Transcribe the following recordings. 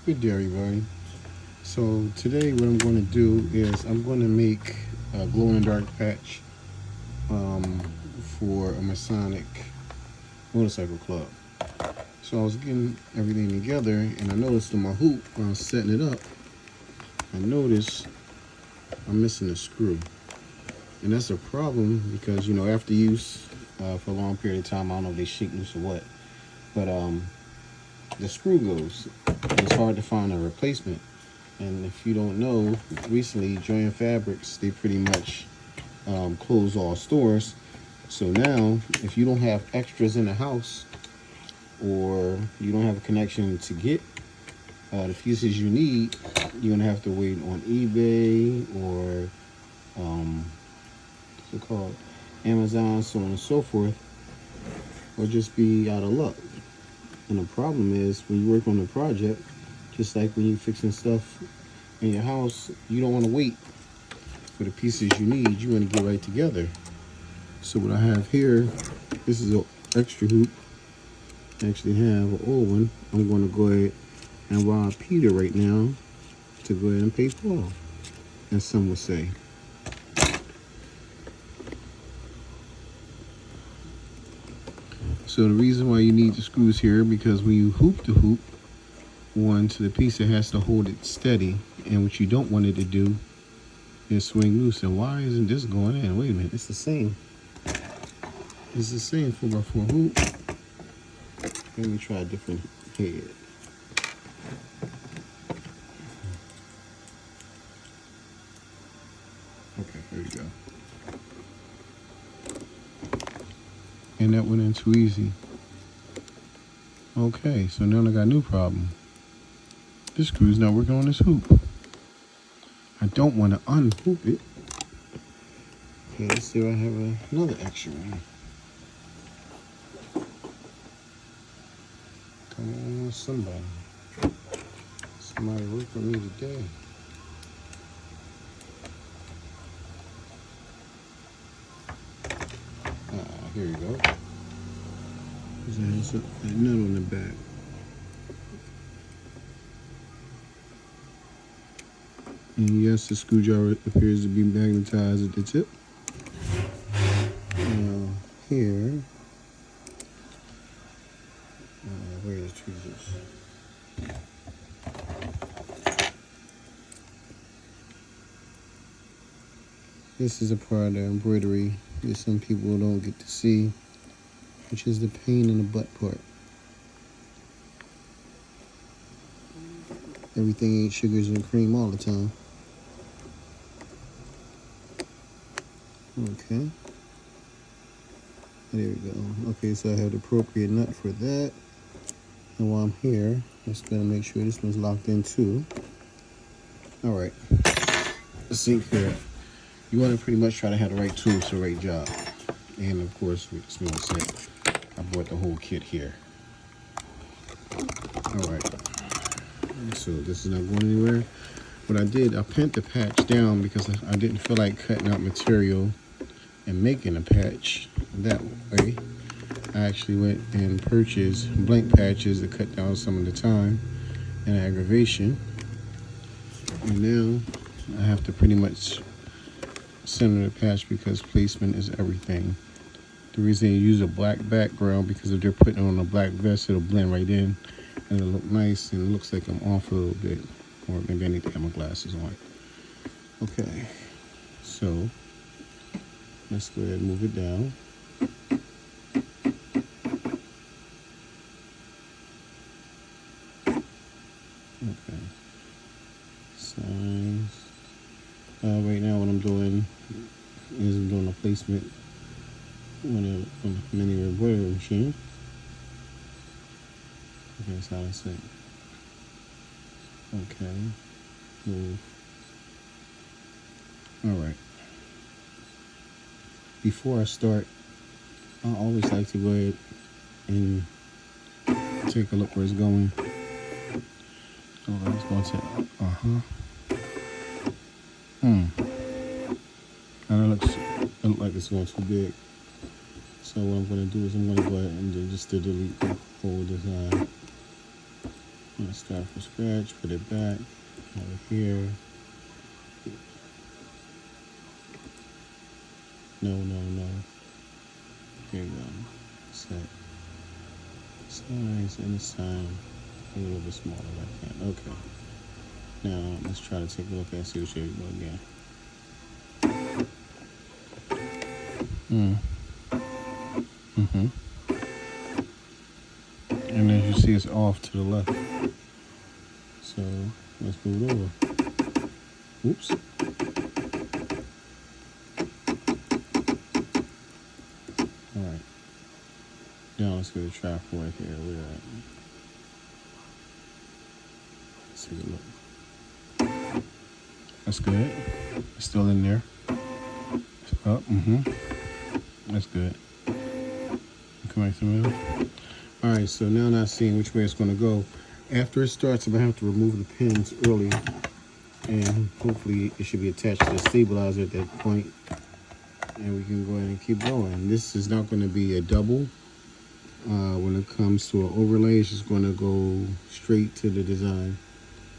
Good day, everybody. So today, what I'm going to do is I'm going to make a glow-in-the-dark patch um, for a Masonic motorcycle club. So I was getting everything together, and I noticed on my hoop when I was setting it up, I noticed I'm missing a screw, and that's a problem because after use for a long period of time, I don't know if they shake loose or what, but the screw goes. And it's hard to find a replacement. And if you don't know, recently Joanne Fabrics, they pretty much closed all stores. So now, if you don't have extras in the house, or you don't have a connection to get the pieces you need, you're gonna have to wait on eBay or what's it called, Amazon, so on and so forth, or just be out of luck. And the problem is when you work on a project, just like when you're fixing stuff in your house, you don't want to wait for the pieces you need. You want to get right together. So what I have here, this is an extra hoop. I actually have an old one. I'm going to go ahead and rob Peter right now to go ahead and pay Paul, as some would say. So the reason why you need the screws here, because when you hoop the hoop one to the piece, it has to hold it steady, and what you don't want it to do is swing loose. And why isn't this going in? Wait a minute, it's the same. It's the same 4x4 hoop. Let me try a different head. Okay, here we go. And that went in too easy. Okay, so now I got a new problem. This screw's not working on this hoop. I don't want to unhoop it. Okay, let's see if I have another extra one. Come on, somebody. Somebody work with me today. Here we go. There's a nut on the back. And yes, the screwdriver appears to be magnetized at the tip. Now here, where is tweezers? This is a part of the embroidery that some people don't get to see, which is the pain in the butt part. Everything ain't sugars and cream all the time. Okay. There we go. Okay, so I have the appropriate nut for that. And while I'm here, let's go and make sure this one's locked in too. All right. Let's see here. You want to pretty much try to have the right tools for the right job. And of course, with the small set, I bought the whole kit here. All right. So this is not going anywhere. What I did, I pinned the patch down because I didn't feel like cutting out material and making a patch that way. I actually went and purchased blank patches to cut down some of the time and aggravation. And now I have to pretty much center the patch because placement is everything. The reason you use a black background, because if they're putting on a black vest, it'll blend right in and it'll look nice, and it looks like I'm off a little bit, or maybe I need to have my glasses on. Okay, so let's go ahead and move it down. Okay, size. Right now what I'm doing is I'm doing a placement on a mini embroidery machine. Okay, that's how I say. Okay, move. All right. Before I start, I always like to go ahead and take a look where it's going. Oh, it's going to, And it looks like it's going too big. So what I'm going to do is I'm going to go ahead and just delete the whole design. start from scratch, put it back over here. No. Here we go. Set. Size and this time a little bit smaller like that. Okay. Now let's try to take a look at see what shape we go again. And as you see, it's off to the left. So let's move it over. Oops. All right. Now let's go to trifold here. Where at? Let's take a look. That's good. It's still in there. Up. That's good. Come back to the middle. All right, so now not seeing which way it's going to go. After it starts, I'm going to have to remove the pins early, and hopefully it should be attached to the stabilizer at that point, and we can go ahead and keep going. This is not going to be a double. When it comes to an overlay, it's just going to go straight to the design.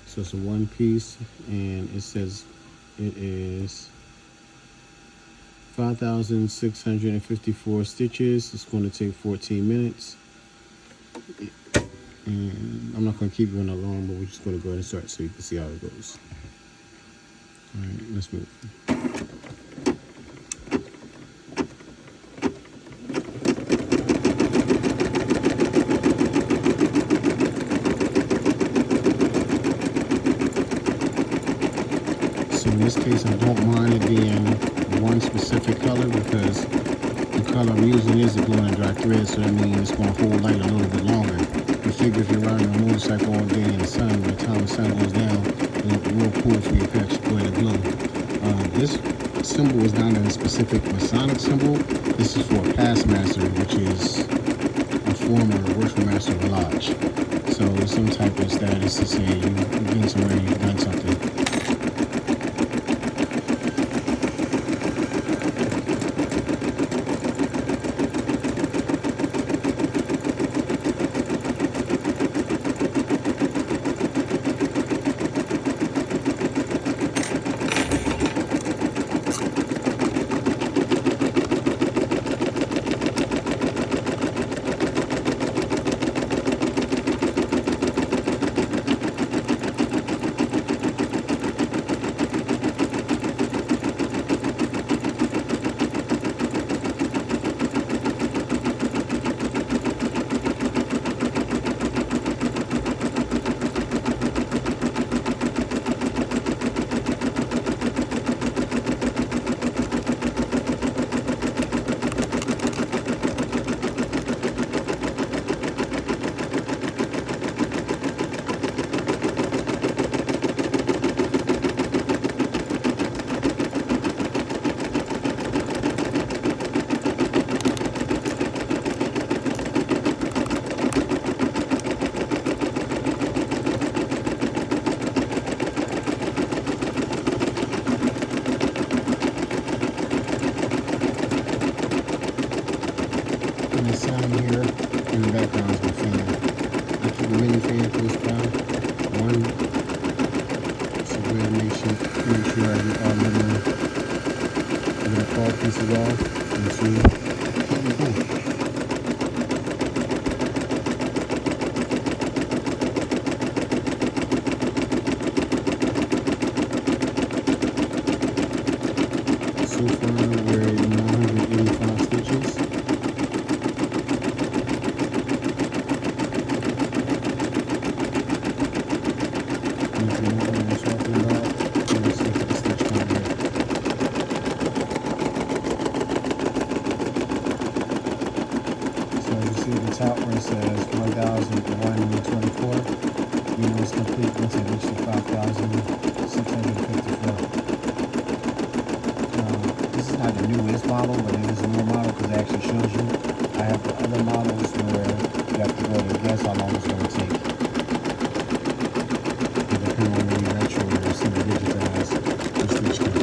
So it's a one piece, and it says it is 5,654 stitches. It's going to take 14 minutes. And I'm not going to keep you on that long, but we're just going to go ahead and start so you can see how it goes. All right, let's move. So in this case, I don't mind it being one specific color because the color I'm using is a glow in the dark thread, so that means it's going to hold light a little bit longer. You figure if you're riding a motorcycle all day in the sun, by the time the sun goes down, it'll look real cool for your patch to go ahead and glow. This symbol is not a specific Masonic symbol. This is for a past master, which is a former worship master of a lodge. So it's some type of status to say you've been somewhere, you've done something. Here in the background is my fan. I keep a mini fan close by. One, so go ahead and make sure I get all the call pieces off and see. So far we're at 185 stitches. Top where it says 1,124, you know it's complete once it reaches 5,654. This is not the newest model, but it is a newer model because it actually shows you. I have the other models where you have to go and guess how long it's going to take. Depending on when you retro or single digitize the stitch count.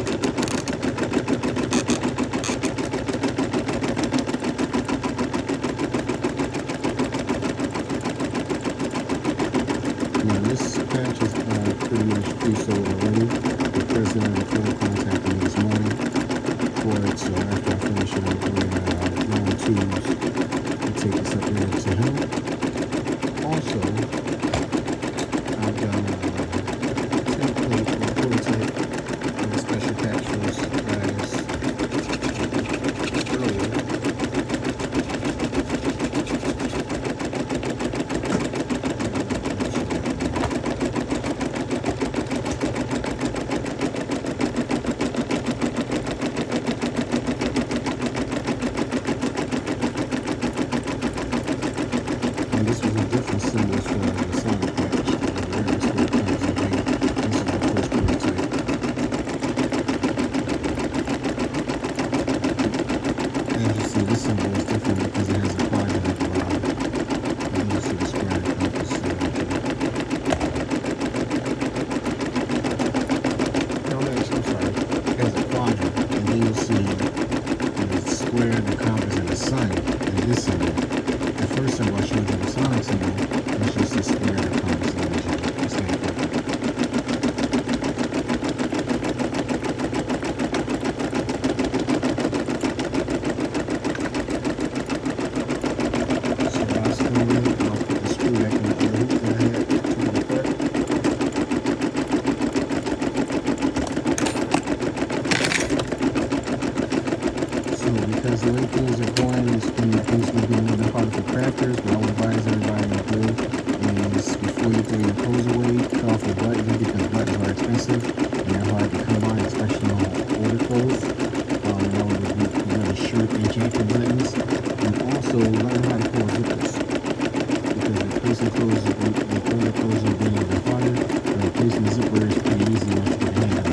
Replacing the zipper is pretty easy once you get the hang of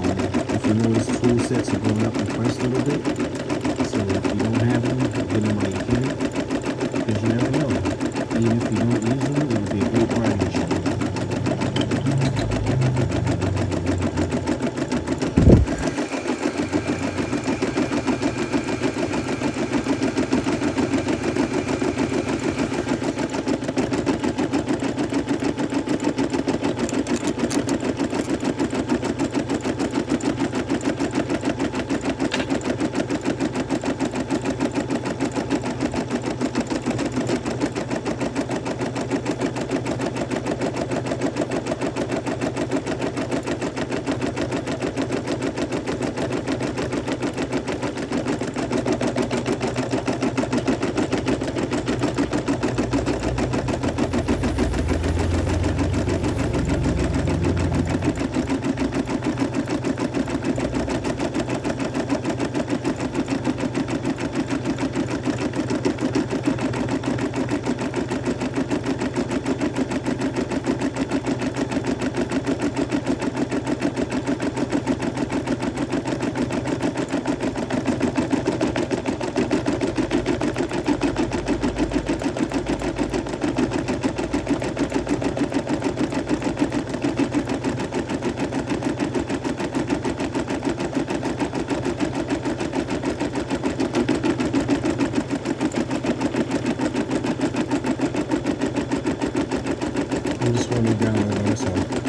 it. If you notice, tool sets are going up in price a little bit. So if you don't have them, get them while you can, because you never know. Even if you don't use them, it will be a great bargain machine. I'm just running down on myself.